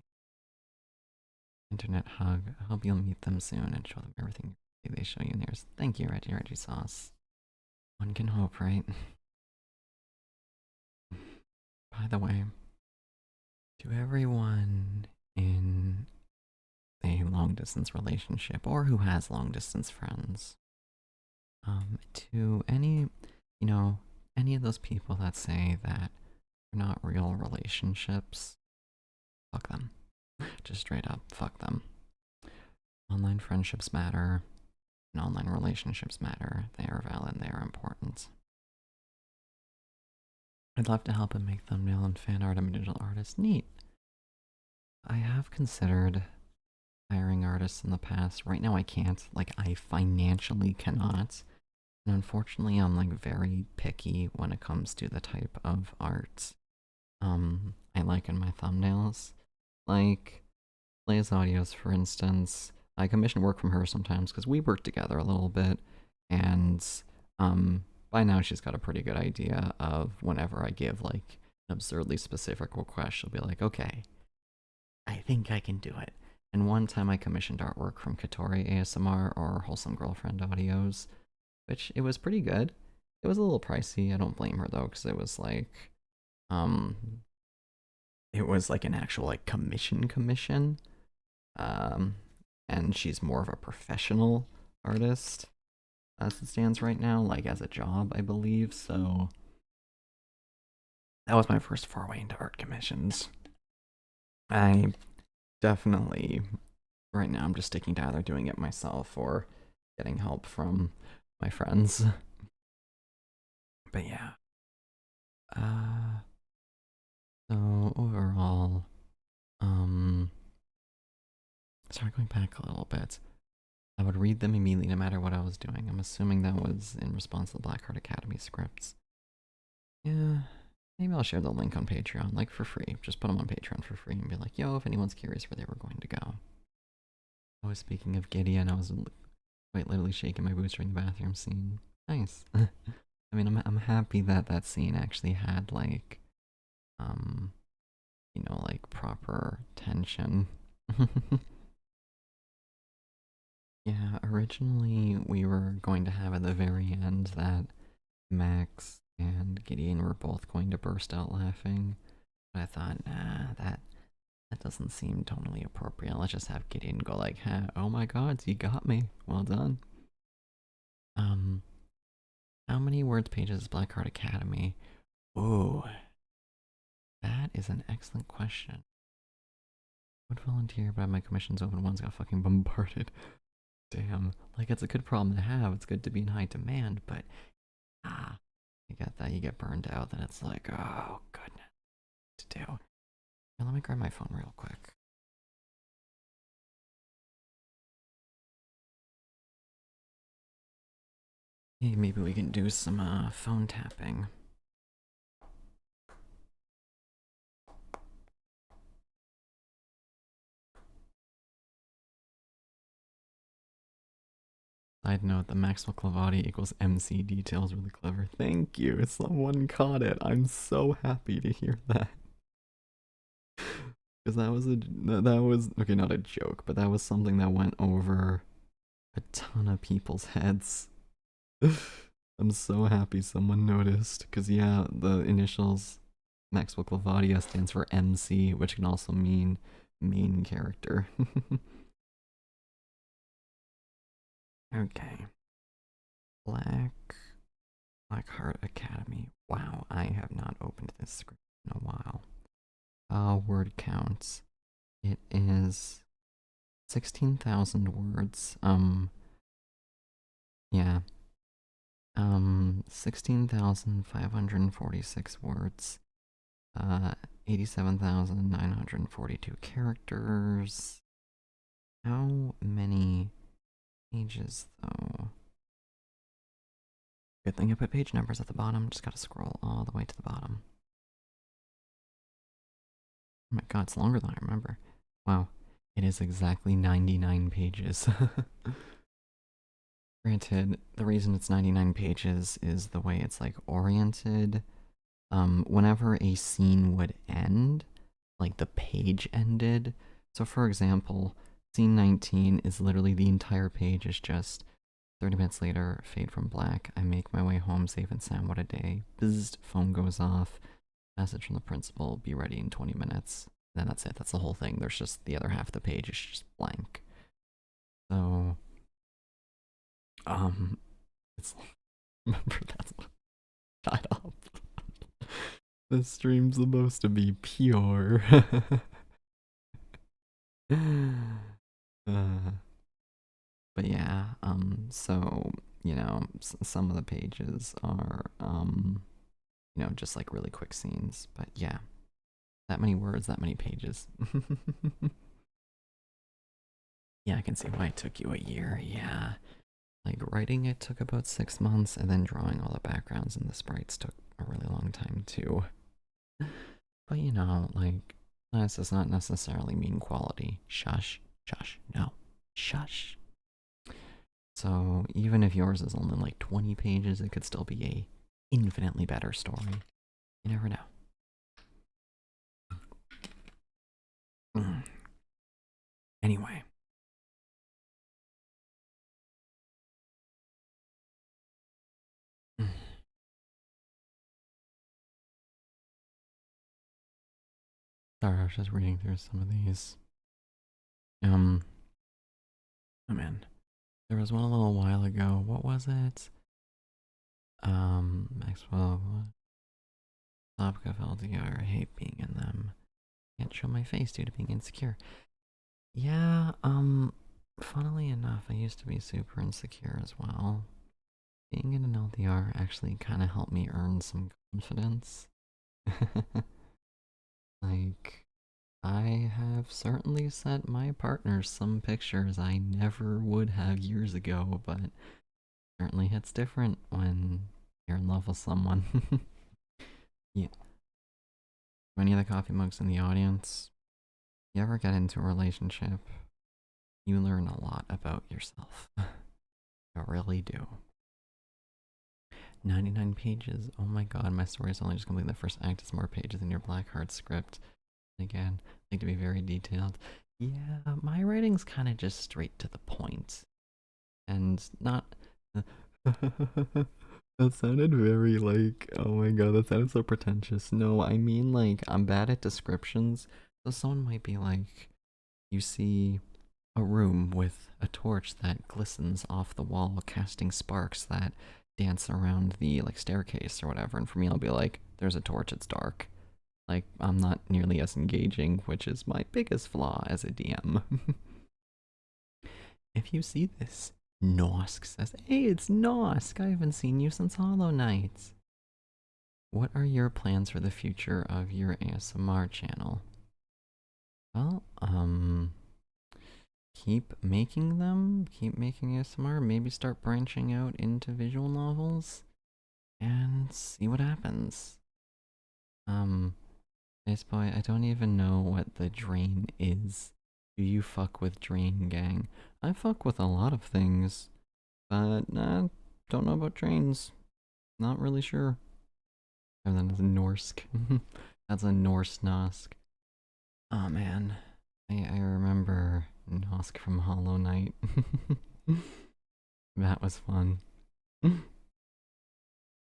Internet hug. I hope you'll meet them soon and show them everything they show you in theirs. Thank you, Reggie Sauce. One can hope, right? By the way, to everyone in a long distance relationship or who has long distance friends, to any of those people that say that they're not real relationships, fuck them. Just straight up, fuck them. Online friendships matter, and online relationships matter. They are valid, they are important. I'd love to help him make thumbnail and fan art. I'm a digital artist. Neat. I have considered hiring artists in the past. Right now I can't. Like, I financially cannot. And unfortunately, I'm like very picky when it comes to the type of art I like in my thumbnails. Like, Lay's Audios, for instance. I commission work from her sometimes because we work together a little bit, and by now she's got a pretty good idea of whenever I give like an absurdly specific request, she'll be like, okay, I think I can do it. And one time I commissioned artwork from Katori ASMR or Wholesome Girlfriend Audios, which it was pretty good. It was a little pricey. I don't blame her though, because um, it was like an actual like commission. And she's more of a professional artist as it stands right now, like as a job, I believe. So that was my first foray into art commissions. I definitely, right now, I'm just sticking to either doing it myself or getting help from my friends. But yeah. So overall, sorry, going back a little bit. I would read them immediately no matter what I was doing. I'm assuming that was in response to the Blackheart Academy scripts. Yeah, maybe I'll share the link on Patreon, like for free. Just put them on Patreon for free and be like, yo, if anyone's curious where they were going to go. I was speaking of Gideon, I was quite literally shaking my boots during the bathroom scene. Nice. I mean, I'm happy that that scene actually had like, like proper tension. Yeah, originally we were going to have at the very end that Max and Gideon were both going to burst out laughing. But I thought, nah, that doesn't seem totally appropriate. Let's just have Gideon go like, huh, oh my god, you got me. Well done. Um, how many words pages is Blackheart Academy? Ooh, that is an excellent question. Would volunteer, but my commission's open. One's got fucking bombarded. Damn. Like, it's a good problem to have. It's good to be in high demand, but you get that. You get burned out, then it's like, oh, goodness, what to do. Here, let me grab my phone real quick. Hey, maybe we can do some phone tapping. Side note, the Maxwell Clavati equals MC details really clever. Thank you. Someone caught it. I'm so happy to hear that. Because that was okay, not a joke, but that was something that went over a ton of people's heads. I'm so happy someone noticed. Because yeah, the initials Maxwell Clavadia stands for MC, which can also mean main character. Okay. Blackheart Academy. Wow, I have not opened this script in a while. Word counts. It is 16,000 words. Yeah. 16,546 words. 87,942 characters. How many pages, though? Good thing I put page numbers at the bottom. Just gotta scroll all the way to the bottom. Oh my god, it's longer than I remember. Wow. It is exactly 99 pages. Granted, the reason it's 99 pages is the way it's like oriented. Whenever a scene would end, like the page ended. So for example, scene 19 is literally the entire page is just 30 minutes later, fade from black. I make my way home safe and sound. What a day. Bizzed, phone goes off. Message from the principal. Be ready in 20 minutes. Then that's it. That's the whole thing. There's just the other half of the page is just blank. So, it's remember that's shut up. This stream's supposed to be pure. But yeah, so, you know, some of the pages are, you know, just like really quick scenes. But yeah, that many words, that many pages. Yeah, I can see why it took you a year. Yeah. Like writing it took about 6 months, and then drawing all the backgrounds and the sprites took a really long time too. But you know, like, this does not necessarily mean quality. Shush, shush, no, shush. So even if yours is only like 20 pages, it could still be a infinitely better story. You never know. Anyway. Sorry, I was just reading through some of these. Oh man. There was one a little while ago. What was it? Maxwell. Topic of LDR. I hate being in them. Can't show my face due to being insecure. Yeah, funnily enough, I used to be super insecure as well. Being in an LDR actually kind of helped me earn some confidence. Like, I have certainly sent my partners some pictures I never would have years ago, but certainly hits different when you're in love with someone. Yeah. Any of the coffee mugs in the audience, you ever get into a relationship, you learn a lot about yourself. You really do. 99 pages. Oh my god, my story is only just completing the first act. It's more pages than your Blackheart script. Again, I like to be very detailed. Yeah, my writing's kind of just straight to the point. and not. That sounded very like, oh my god, that sounded so pretentious. No, I mean like I'm bad at descriptions. So someone might be like, you see a room with a torch that glistens off the wall, casting sparks that dance around the like staircase or whatever. And for me, I'll be like, there's a torch, it's dark. Like, I'm not nearly as engaging, which is my biggest flaw as a DM. If you see this, Nosk says, hey, it's Nosk. I haven't seen you since Hollow Knight. What are your plans for the future of your ASMR channel? Well, keep making them, keep making ASMR, maybe start branching out into visual novels, and see what happens. Nice boy, I don't even know what the drain is. Do you fuck with drain, gang? I fuck with a lot of things, but don't know about drains. Not really sure. And then it's Norsk. That's a Norse Nosk. Oh man, I remember Nosk from Hollow Knight. That was fun.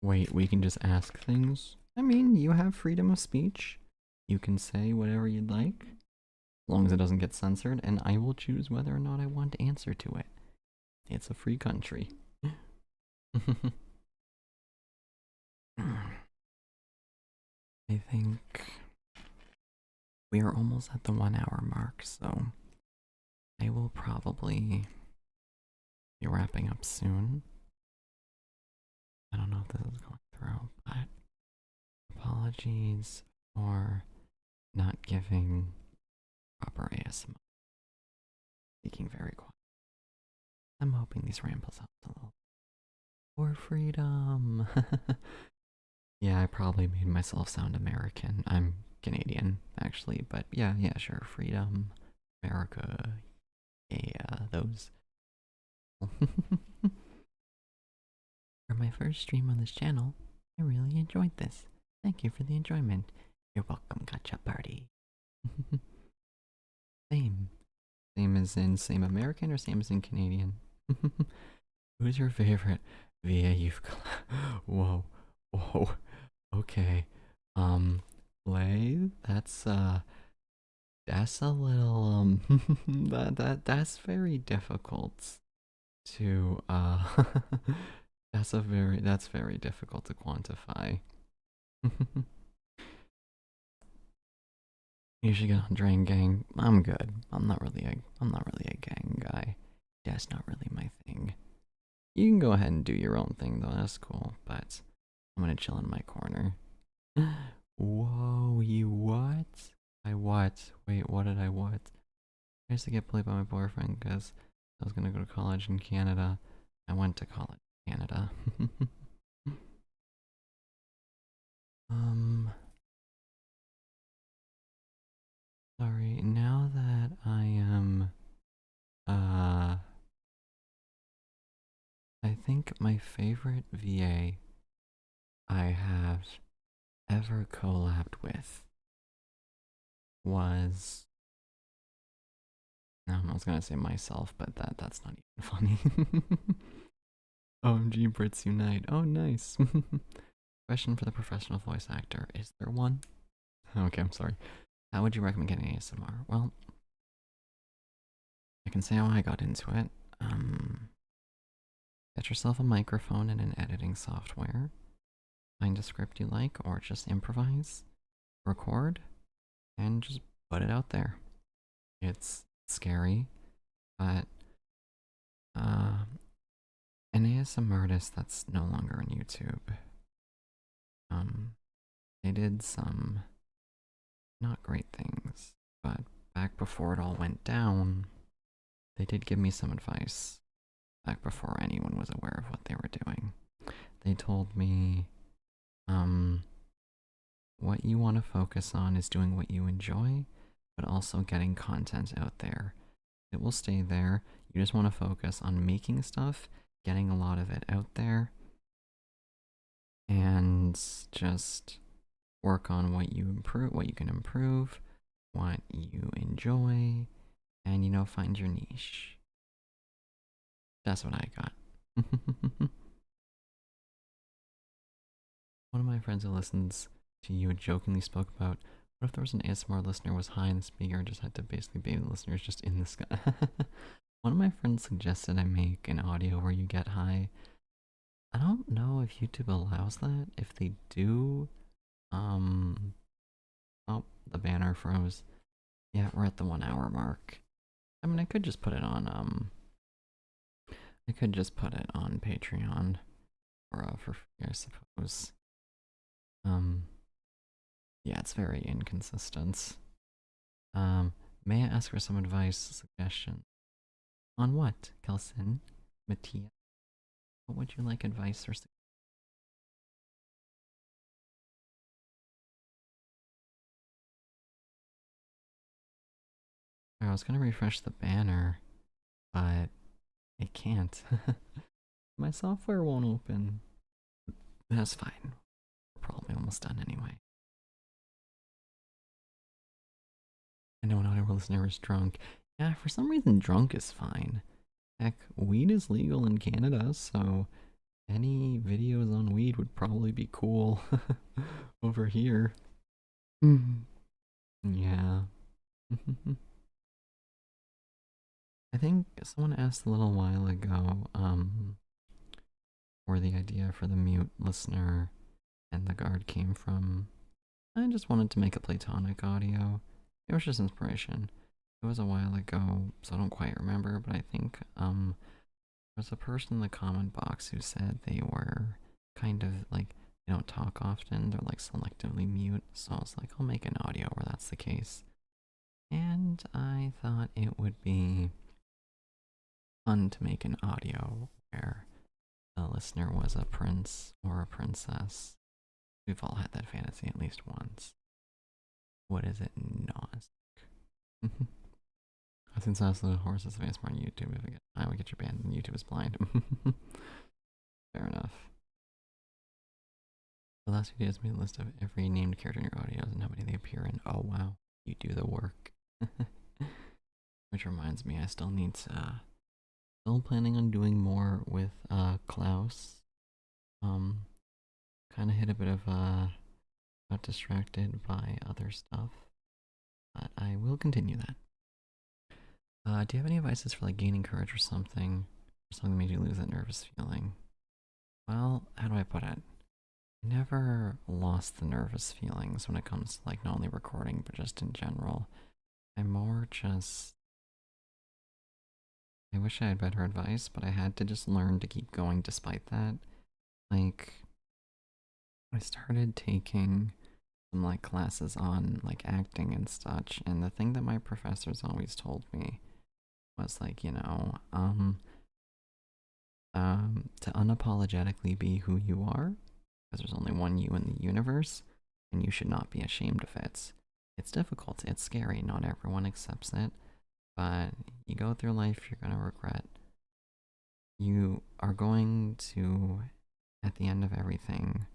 Wait, we can just ask things? I mean, you have freedom of speech. You can say whatever you'd like, as long as it doesn't get censored, and I will choose whether or not I want to answer to it. It's a free country. I think we are almost at the 1 hour mark, so I will probably be wrapping up soon. I don't know if this is going through, but apologies for not giving proper ASMR. Speaking very quiet. I'm hoping these rambles help a little. For freedom! Yeah, I probably made myself sound American. I'm Canadian, actually, but yeah, sure. Freedom, America, yeah, those. For my first stream on this channel, I really enjoyed this. Thank you for the enjoyment. You're welcome, gotcha party. Same. Same as in same American or same as in Canadian? Who's your favorite VA you've Whoa. Whoa. Okay. Lay, that's a little that's very difficult to that's very difficult to quantify. You should get on Drain Gang. I'm good. I'm not really a gang guy. That's not really my thing. You can go ahead and do your own thing though, that's cool, but I'm gonna chill in my corner. Whoa, you what? I what? Wait, what did I what? I used to get bullied by my boyfriend because I was gonna go to college in Canada. I went to college in Canada. Sorry, now that I am, I think my favorite VA I have ever collabed with was, no, I was gonna say myself, but that's not even funny. OMG, Brits Unite. Oh, nice. Question for the professional voice actor. Is there one? Okay, I'm sorry. How would you recommend getting ASMR? Well, I can say how I got into it. Get yourself a microphone and an editing software. Find a script you like, or just improvise. Record, and just put it out there. It's scary, but an ASMR artist that's no longer on YouTube. They did some not great things, but back before it all went down, they did give me some advice. Back before anyone was aware of what they were doing. They told me, what you want to focus on is doing what you enjoy, but also getting content out there. It will stay there. You just want to focus on making stuff, getting a lot of it out there, and just work on what you can improve, what you enjoy, and find your niche. That's what I got. One of my friends who listens to you jokingly spoke about what if there was an ASMR listener was high and the speaker just had to basically be the listeners just in the sky. One of my friends suggested I make an audio where you get high. I don't know if YouTube allows that. If they do, oh, the banner froze. Yeah, we're at the 1 hour mark. I mean, I could just put it on, I could just put it on Patreon for free, I suppose. Yeah, it's very inconsistent. May I ask for some advice, suggestion? On what, Kelson? Mattia? What would you like advice or suggestion? I was gonna refresh the banner, but it can't. My software won't open. That's fine. We're probably almost done anyway. I know not every listener is drunk. Yeah, for some reason drunk is fine. Heck, weed is legal in Canada, so any videos on weed would probably be cool over here. Yeah. I think someone asked a little while ago, where the idea for the mute listener and the guard came from. I just wanted to make a platonic audio. It was just inspiration. It was a while ago, so I don't quite remember, but I think there was a person in the comment box who said they were kind of like, they don't talk often, they're like selectively mute, so I was like, I'll make an audio where that's the case. And I thought it would be fun to make an audio where the listener was a prince or a princess. We've all had that fantasy at least once. What is it not? Since absolute horses of ASMR on YouTube, if I would get your banned and YouTube is blind. Fair enough. The last few days made a list of every named character in your audios and how many they appear in. Oh wow, you do the work. Which reminds me, I still need to, still planning on doing more with Klaus. Kind of hit a bit of got distracted by other stuff, but I will continue that. Do you have any advices for like gaining courage or something? Or something that made you lose that nervous feeling? Well, how do I put it? I never lost the nervous feelings when it comes to like not only recording but just in general. I'm more just, I wish I had better advice, but I had to just learn to keep going despite that. Like, I started taking some like classes on like acting and such, and the thing that my professors always told me was like, you know, to unapologetically be who you are, because there's only one you in the universe, and you should not be ashamed of it. It's difficult, it's scary, not everyone accepts it, but you go through life, you're gonna regret. You are going to, at the end of everything,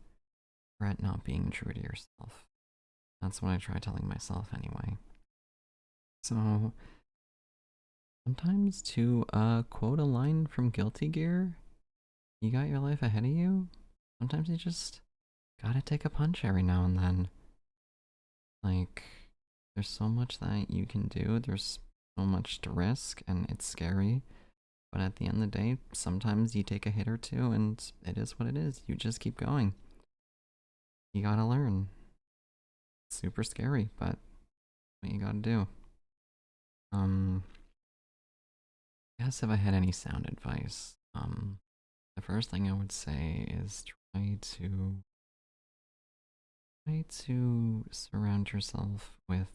regret not being true to yourself. That's what I try telling myself anyway. So, sometimes to quote a line from Guilty Gear, you got your life ahead of you. Sometimes you just gotta take a punch every now and then. Like, there's so much that you can do, there's so much to risk, and it's scary. But at the end of the day, sometimes you take a hit or two, and it is what it is. You just keep going. You gotta learn. It's super scary, but what you gotta do. I guess if I had any sound advice, the first thing I would say is try to surround yourself with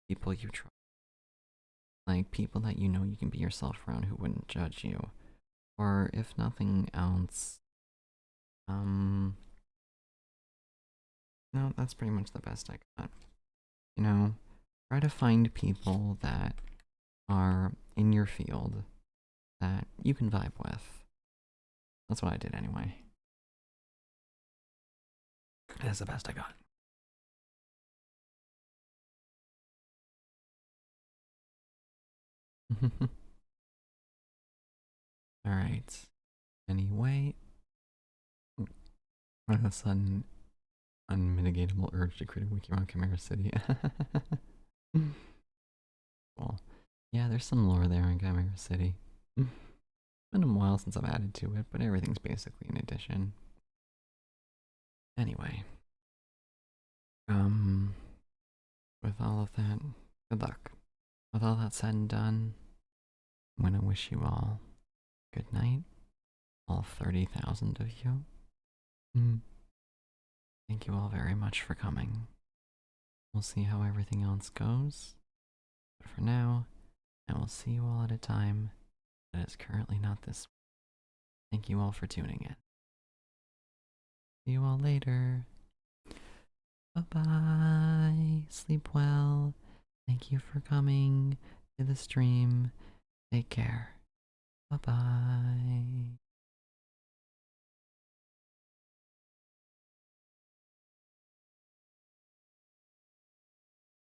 people you trust. Like people that you know you can be yourself around who wouldn't judge you. Or if nothing else, no, that's pretty much the best I got. You know, try to find people that are in your field that you can vibe with. That's what I did anyway. That's the best I got. Alright. Anyway, I have a sudden unmitigatable urge to create a wiki around Chimera City. Cool. Yeah, there's some lore there in Chimera City. It's been a while since I've added to it, but everything's basically an addition. Anyway, with all of that, good luck. With all that said and done, I'm gonna wish you all good night, all 30,000 of you. Thank you all very much for coming. We'll see how everything else goes, but for now, I will see you all at a time that is currently not this week. Thank you all for tuning in. See you all later. Bye-bye. Sleep well. Thank you for coming to the stream. Take care. Bye-bye.